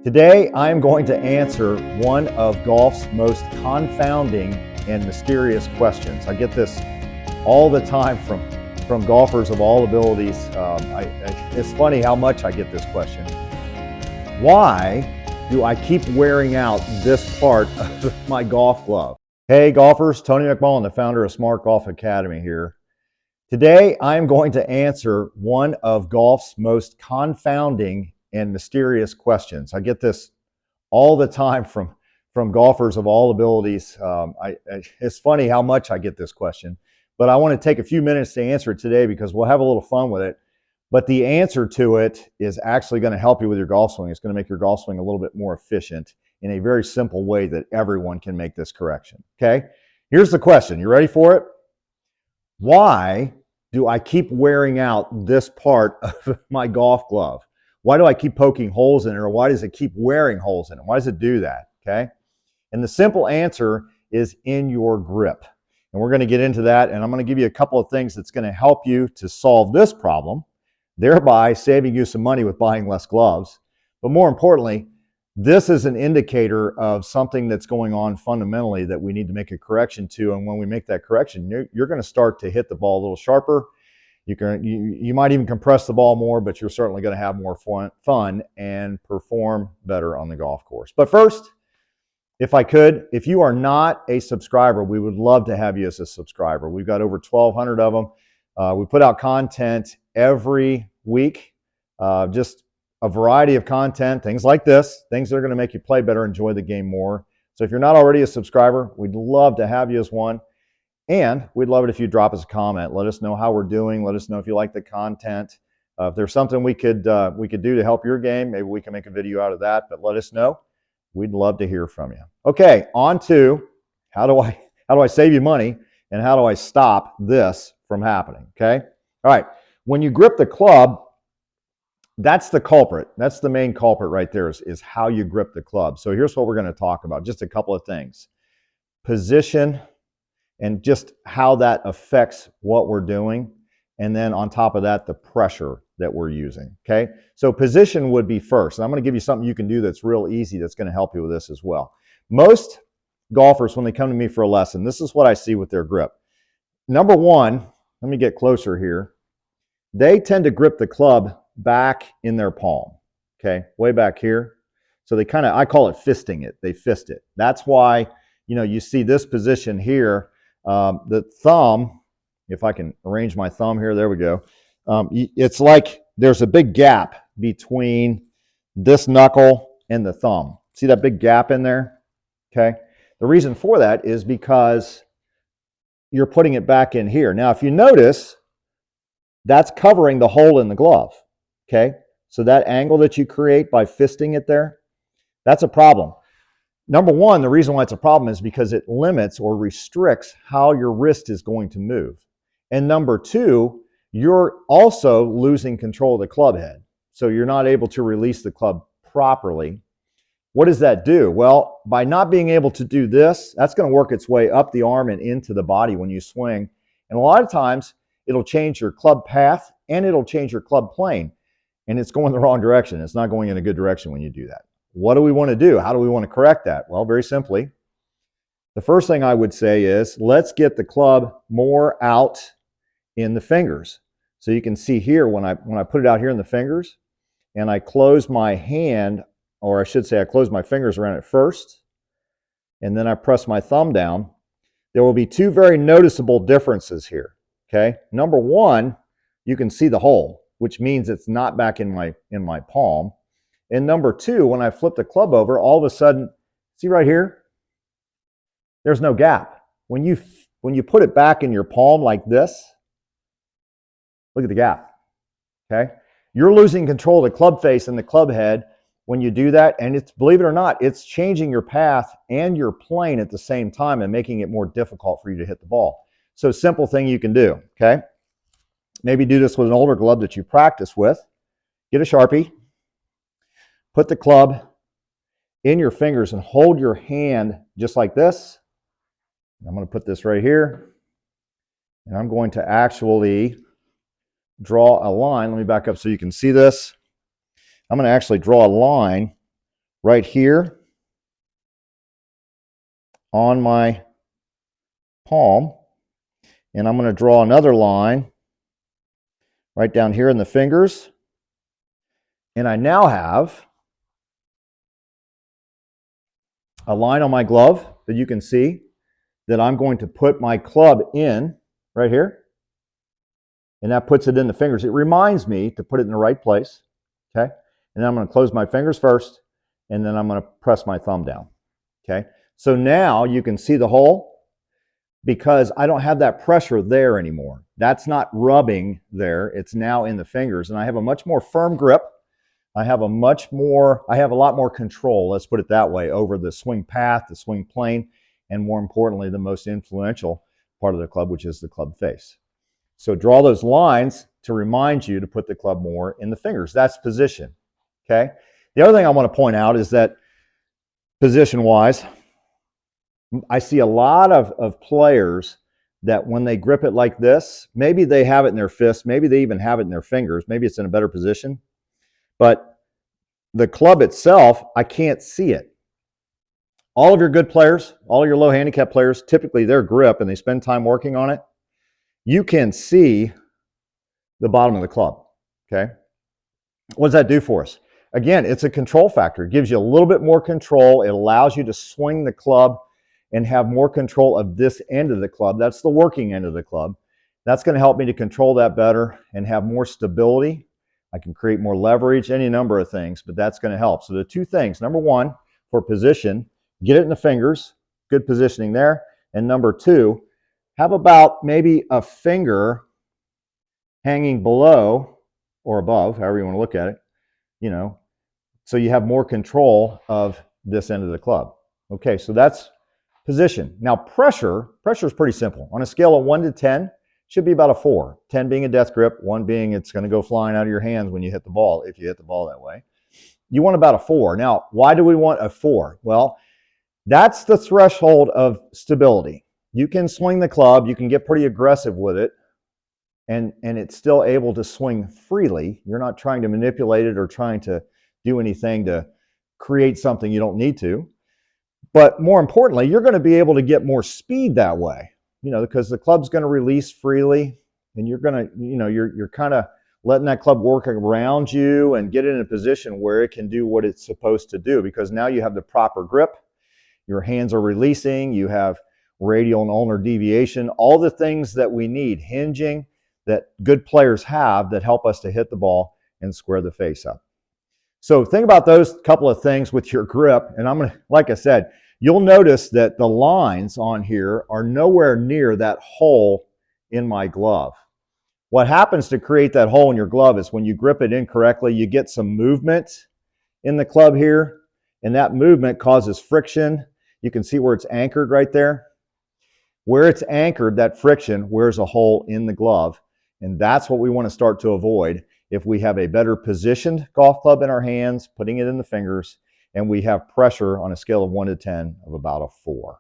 Today, I am going to answer one of golf's most confounding and mysterious questions. I get this all the time from golfers of all abilities. It's funny how much I get this question. Why do I keep wearing out this part of my golf glove? Hey golfers, Tony McMullen, the founder of Smart Golf Academy here. Today, I am going to answer one of golf's most confounding and mysterious questions. I get this all the time from golfers of all abilities. It's funny how much I get this question, but I want to take a few minutes to answer it today because we'll have a little fun with it. But the answer to it is actually going to help you with your golf swing. It's going to make your golf swing a little bit more efficient in a very simple way that everyone can make this correction. Okay? Here's the question. You ready for it? Why do I keep wearing out this part of my golf glove? Why do I keep poking holes in it, or why does it keep wearing holes in it? Why does it do that? Okay? And the simple answer is in your grip. And we're going to get into that, and I'm going to give you a couple of things that's going to help you to solve this problem, thereby saving you some money with buying less gloves. But more importantly, this is an indicator of something that's going on fundamentally that we need to make a correction to. And when we make that correction, you're going to start to hit the ball a little sharper. You might even compress the ball more, but you're certainly going to have more fun and perform better on the golf course. But first, if you are not a subscriber, we would love to have you as a subscriber. We've got over 1,200 of them. We put out content every week, just a variety of content, things like this, things that are going to make you play better, enjoy the game more. So if you're not already a subscriber, we'd love to have you as one. And we'd love it if you drop us a comment. Let us know how we're doing. Let us know if you like the content. If there's something we could do to help your game, maybe we can make a video out of that. But let us know. We'd love to hear from you. Okay, on to how do I save you money and how do I stop this from happening? Okay, all right. When you grip the club, that's the culprit. That's the main culprit right there is how you grip the club. So here's what we're going to talk about. Just a couple of things: position, and just how that affects what we're doing. And then on top of that, the pressure that we're using, okay? So position would be first. And I'm going to give you something you can do that's real easy that's going to help you with this as well. Most golfers, when they come to me for a lesson, this is what I see with their grip. Number one, let me get closer here. They tend to grip the club back in their palm, okay? Way back here. So they I call it fisting it. They fist it. That's why, you see this position here. The thumb, if I can arrange my thumb here, there we go. It's like there's a big gap between this knuckle and the thumb. See that big gap in there? Okay. The reason for that is because you're putting it back in here. Now, if you notice, that's covering the hole in the glove. Okay. So that angle that you create by fisting it there, that's a problem. Number one, the reason why it's a problem is because it limits or restricts how your wrist is going to move. And number two, you're also losing control of the club head. So you're not able to release the club properly. What does that do? Well, by not being able to do this, that's going to work its way up the arm and into the body when you swing. And a lot of times, it'll change your club path and it'll change your club plane. And it's going the wrong direction. It's not going in a good direction when you do that. What do we want to do? How do we want to correct that? Well, very simply, the first thing I would say is let's get the club more out in the fingers. So you can see here when I put it out here in the fingers and I close my hand, or I should say I close my fingers around it first, and then I press my thumb down, there will be two very noticeable differences here. Okay? Number one, you can see the hole, which means it's not back in my palm. And number two, when I flip the club over, all of a sudden, see right here? There's no gap. When you put it back in your palm like this, look at the gap, okay? You're losing control of the club face and the club head when you do that, and it's, believe it or not, it's changing your path and your plane at the same time and making it more difficult for you to hit the ball. So simple thing you can do, okay? Maybe do this with an older glove that you practice with. Get a Sharpie. Put the club in your fingers and hold your hand just like this. I'm going to put this right here. And I'm going to actually draw a line. Let me back up so you can see this. I'm going to actually draw a line right here on my palm, and I'm going to draw another line right down here in the fingers, and I now have a line on my glove that you can see that I'm going to put my club in right here, and that puts it in the fingers. It reminds me to put it in the right place, okay? And then I'm going to close my fingers first, and then I'm going to press my thumb down, okay? So now you can see the hole because I don't have that pressure there anymore. That's not rubbing there. It's now in the fingers, and I have a much more firm grip. I have a lot more control, let's put it that way, over the swing path, the swing plane, and more importantly, the most influential part of the club, which is the club face. So draw those lines to remind you to put the club more in the fingers. That's position, okay? The other thing I want to point out is that position-wise, I see a lot of players that when they grip it like this, maybe they have it in their fist, maybe they even have it in their fingers, maybe it's in a better position, but the club itself, I can't see it. All of your good players, all your low handicap players, typically their grip, and they spend time working on it, you can see the bottom of the club, okay? What does that do for us? Again, it's a control factor. It gives you a little bit more control. It allows you to swing the club and have more control of this end of the club. That's the working end of the club. That's going to help me to control that better and have more stability. I can create more leverage, any number of things, but that's going to help. So the two things, number one, for position, get it in the fingers, good positioning there. And number two, have about maybe a finger hanging below or above, however you want to look at it, so you have more control of this end of the club. Okay, so that's position. Now pressure is pretty simple. On a scale of 1 to 10, should be about a 4. 10 being a death grip, 1 being it's going to go flying out of your hands when you hit the ball, if you hit the ball that way. You want about a 4. Now, why do we want a 4? Well, that's the threshold of stability. You can swing the club, you can get pretty aggressive with it, and it's still able to swing freely. You're not trying to manipulate it or trying to do anything to create something you don't need to. But more importantly, you're going to be able to get more speed that way, because the club's going to release freely, and you're going to, you're kind of letting that club work around you and get it in a position where it can do what it's supposed to do, because now you have the proper grip, your hands are releasing, you have radial and ulnar deviation, all the things that we need, hinging, that good players have that help us to hit the ball and square the face up. So think about those couple of things with your grip, and I'm going to, like I said, you'll notice that the lines on here are nowhere near that hole in my glove. What happens to create that hole in your glove is when you grip it incorrectly, you get some movement in the club here, and that movement causes friction. You can see where it's anchored right there. Where it's anchored, that friction wears a hole in the glove, and that's what we want to start to avoid if we have a better positioned golf club in our hands, putting it in the fingers, and we have pressure on a scale of 1 to 10 of about a 4.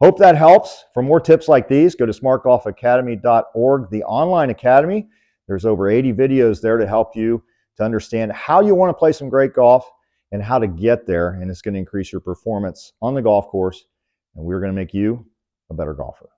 Hope that helps. For more tips like these, go to smartgolfacademy.org, the online academy. There's over 80 videos there to help you to understand how you want to play some great golf and how to get there, and it's going to increase your performance on the golf course, and we're going to make you a better golfer.